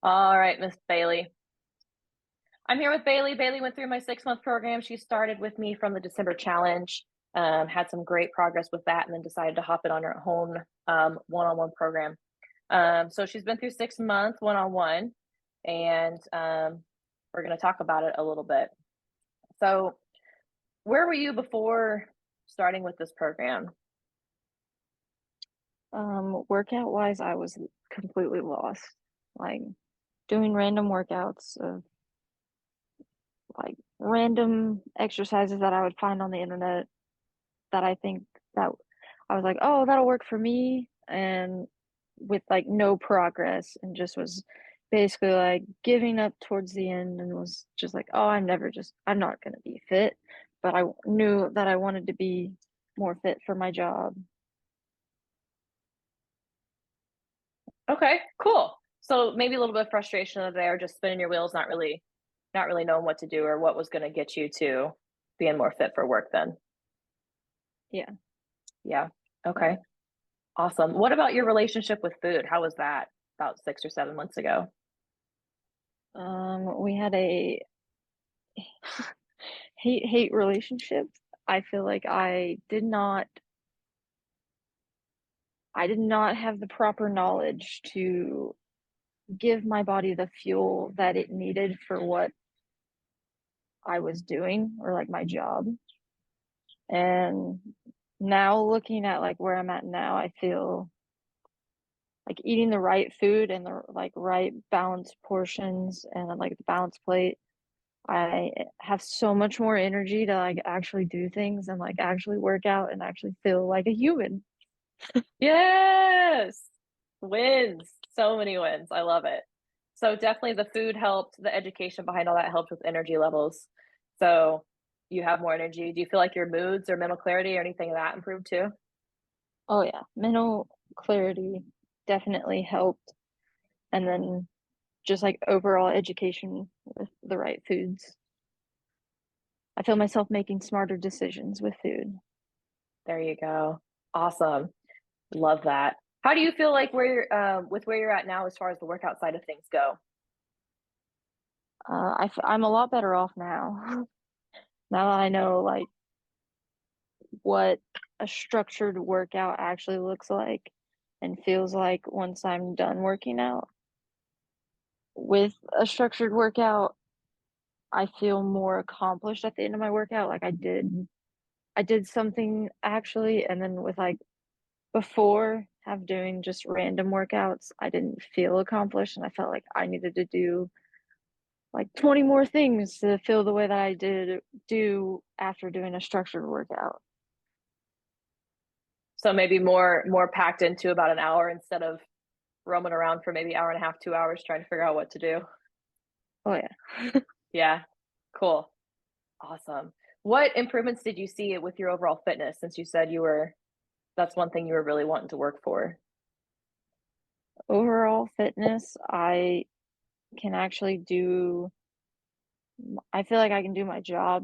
All right, Miss Bailey. I'm here with Bailey. Bailey went through my 6 month program. She started with me from the December challenge, had some great progress with that, and then decided to hop in on her own one-on-one program. So she's been through 6 months one-on-one, and we're going to talk about it a little bit. So, where were you before starting with this program? Workout wise, I was completely lost. Like doing random workouts of like random exercises that I would find on the internet that I think that I was like, oh, that'll work for me, and with like no progress, and just was basically like giving up towards the end, and was just like, oh, I'm not gonna be fit, but I knew that I wanted to be more fit for my job. Okay, cool. So maybe a little bit of frustration there, just spinning your wheels, not really knowing what to do or what was going to get you to being more fit for work then. Yeah. Yeah. Okay. Awesome. What about your relationship with food? How was that about 6 or 7 months ago? We had a hate relationship. I feel like I did not have the proper knowledge to give my body the fuel that it needed for what I was doing, or like my job. And now looking at like where I'm at now, I feel like eating the right food and the like right balanced portions and like the balanced plate. I have so much more energy to like actually do things and like actually work out and actually feel like a human. Yes. Wins. So many wins. I love it. So definitely the food helped, the education behind all that helped with energy levels. So you have more energy. Do you feel like your moods or mental clarity or anything of that improved too? Oh yeah, mental clarity definitely helped. And then just like overall education with the right foods. I feel myself making smarter decisions with food. There you go. Awesome. Love that. How do you feel like where you're at now as far as the workout side of things go? I'm a lot better off now. Now that I know like what a structured workout actually looks like and feels like once I'm done working out. With a structured workout, I feel more accomplished at the end of my workout. Like I did something actually, and then with like before have doing just random workouts, I didn't feel accomplished, and I felt like I needed to do like 20 more things to feel the way that I did do after doing a structured workout. So maybe more packed into about an hour instead of roaming around for maybe hour and a half, 2 hours trying to figure out what to do. Oh yeah. Yeah. Cool. Awesome. What improvements did you see with your overall fitness since you said that's one thing you were really wanting to work for? Overall fitness, can actually do, I feel like I can do my job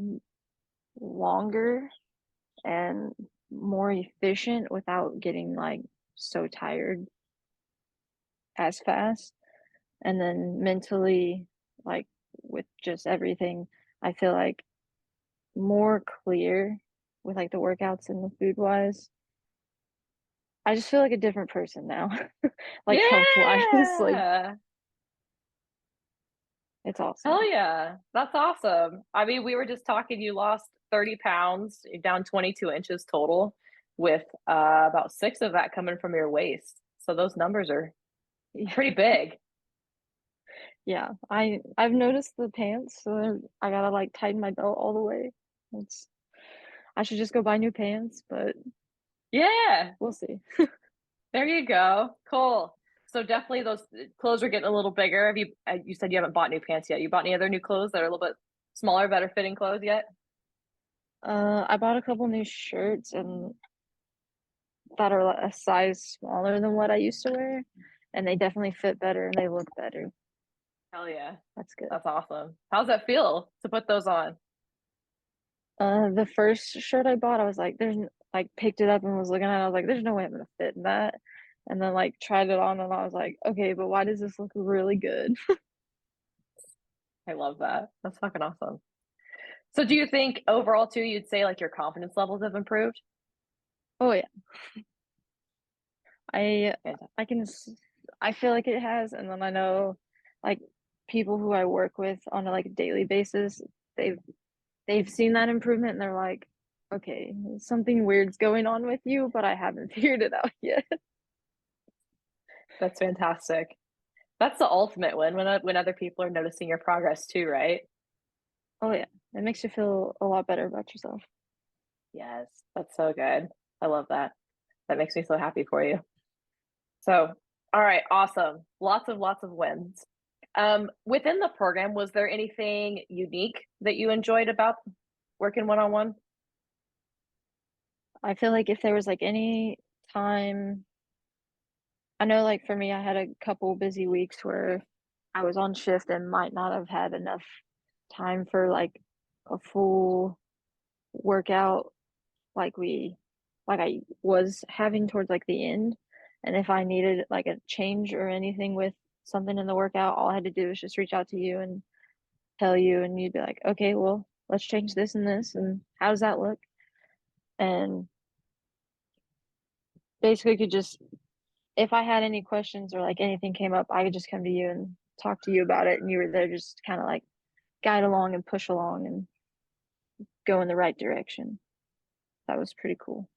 longer and more efficient without getting like so tired as fast. And then mentally, like with just everything, I feel like more clear with like the workouts and the food wise. I just feel like a different person now, like health wise. Like Yeah. it's Hell awesome. yeah. That's awesome. I mean, we were just talking, you lost 30 pounds, you're down 22 inches total, with about six of that coming from your waist. So those numbers are pretty big. Yeah, I've noticed the pants, so I gotta like tighten my belt all the way. It's I should just go buy new pants, but Yeah. we'll see. There you go. Cool. So definitely those clothes are getting a little bigger. You said you haven't bought new pants yet. You bought any other new clothes that are a little bit smaller, better fitting clothes yet? I bought a couple new shirts and that are like a size smaller than what I used to wear, and they definitely fit better and they look better. Hell yeah. That's good. That's awesome. How's that feel to put those on? The first shirt I bought, I was like, like picked it up and was looking at it. I was like, there's no way I'm gonna fit in that. and then like tried it on and I was like, okay, but why does this look really good? I love that. That's fucking awesome. So do you think overall too, you'd say like your confidence levels have improved? Oh yeah, I Fantastic. I can I feel like it has, and then I know like people who I work with on a like daily basis, they've they've seen that improvement and they're like, okay, something weird's going on with you, but I haven't figured it out yet. That's fantastic. That's the ultimate win when other people are noticing your progress too, right? Oh yeah, it makes you feel a lot better about yourself. Yes, that's so good. I love that. That makes me so happy for you. So, all right, awesome. Lots of wins. Within the program, was there anything unique that you enjoyed about working one on one? I feel like if there was like any time, I know like for me, I had a couple busy weeks where I was on shift and might not have had enough time for like a full workout like we like I was having towards like the end. And if I needed like a change or anything with something in the workout, all I had to do was just reach out to you and tell you, and you'd be like, okay, well, let's change this and this, and how does that look? And basically could just, if I had any questions or like anything came up, I could just come to you and talk to you about it. And you were there just kind of like guide along and push along and go in the right direction. That was pretty cool.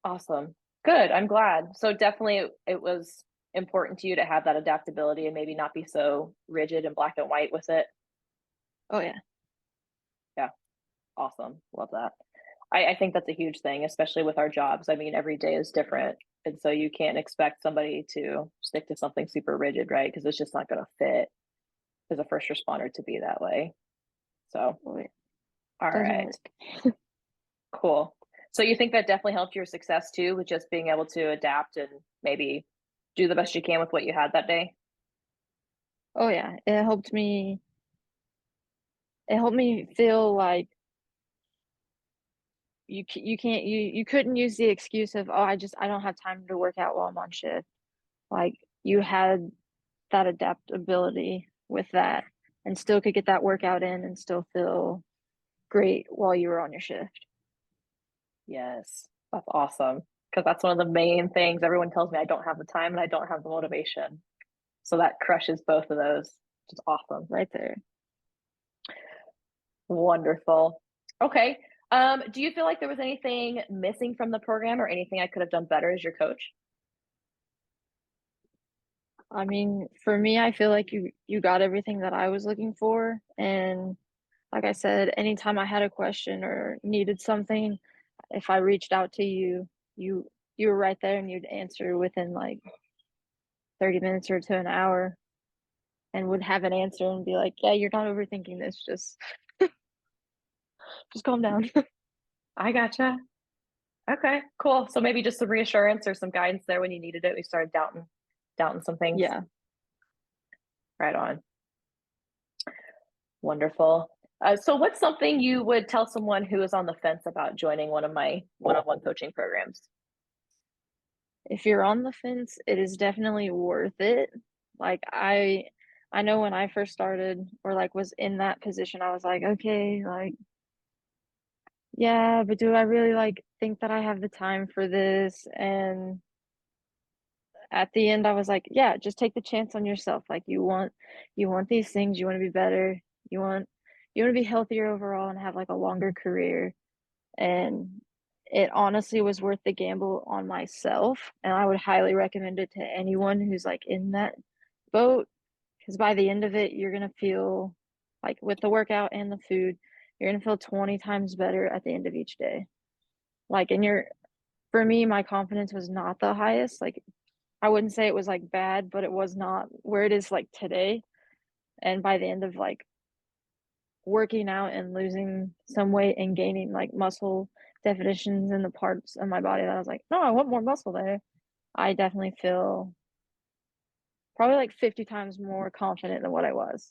Awesome. Good. I'm glad. So definitely it was important to you to have that adaptability and maybe not be so rigid and black and white with it. Oh yeah. Yeah. Awesome. Love that. I think that's a huge thing, especially with our jobs. I mean, every day is different. And so you can't expect somebody to stick to something super rigid, right? Because it's just not going to fit as a first responder to be that way. So, Oh yeah. all Doesn't right. work. Cool. So you think that definitely helped your success too, with just being able to adapt and maybe do the best you can with what you had that day? Oh yeah. It helped me feel like you can't you couldn't use the excuse of, oh, I don't have time to work out while I'm on shift. Like you had that adaptability with that and still could get that workout in and still feel great while you were on your shift. Yes, that's awesome. Because that's one of the main things everyone tells me I don't have the time and I don't have the motivation. So that crushes both of those, which is awesome. Right there. Wonderful. Okay. Do you feel like there was anything missing from the program or anything I could have done better as your coach? I mean, for me, I feel like you got everything that I was looking for. And like I said, anytime I had a question or needed something, if I reached out to you, you were right there and you'd answer within like 30 minutes or to an hour and would have an answer and be like, yeah, you're not overthinking this, just calm down. I gotcha. Okay, cool. So maybe just some reassurance or some guidance there when you needed it. We started doubting some things. Yeah. Right on. Wonderful. So what's something you would tell someone who is on the fence about joining one of my one-on-one coaching programs? If you're on the fence, it is definitely worth it. Like I know when I first started or like was in that position, I was like, okay, like yeah, but do I really like think that I have the time for this? And at the end I was like, yeah, just take the chance on yourself. Like you want these things, you want to be better, you want you want to be healthier overall and have like a longer career. And it honestly was worth the gamble on myself, and I would highly recommend it to anyone who's like in that boat, because by the end of it you're going to feel like with the workout and the food, you're going to feel 20 times better at the end of each day. Like and you're for me, my confidence was not the highest. Like I wouldn't say it was like bad, but it was not where it is like today. And by the end of like working out and losing some weight and gaining like muscle definitions in the parts of my body that I was like, no, I want more muscle there. I definitely feel probably like 50 times more confident than what I was.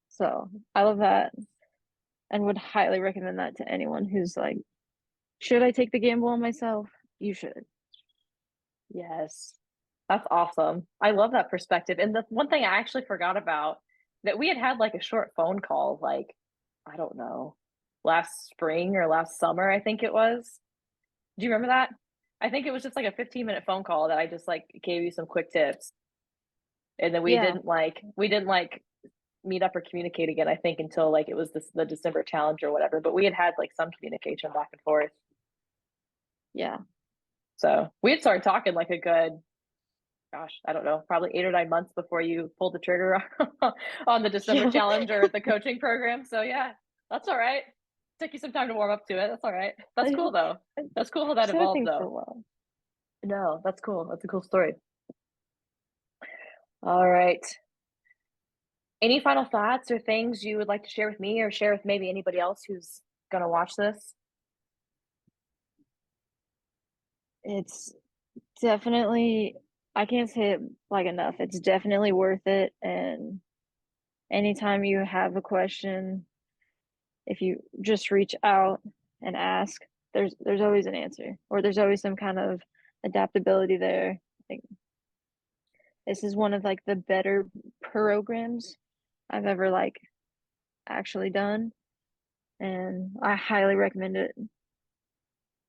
So I love that and would highly recommend that to anyone who's like, should I take the gamble on myself? You should. Yes. That's awesome. I love that perspective. And the one thing I actually forgot about that we had like a short phone call, like, I don't know, last spring or last summer, I think it was. Do you remember that? I think it was just like a 15-minute phone call that I just like gave you some quick tips. And then Yeah, we didn't like meet up or communicate again, I think, until like it was the December challenge or whatever. But we had like some communication back and forth. yeah. So we had started talking like a good, gosh, I don't know, probably 8 or 9 months before you pulled the trigger on the December Yeah. challenge or the coaching program. So yeah, that's all right. Took you some time to warm up to it. That's all right. That's cool though. That's cool how that Just had a evolved thing for a though. while. No, that's cool. That's a cool story. All right. Any final thoughts or things you would like to share with me or share with maybe anybody else who's going to watch this? It's definitely, I can't say it like enough. It's definitely worth it. And anytime you have a question, if you just reach out and ask, there's always an answer, or there's always some kind of adaptability there. I think this is one of like the better programs I've ever like actually done, and I highly recommend it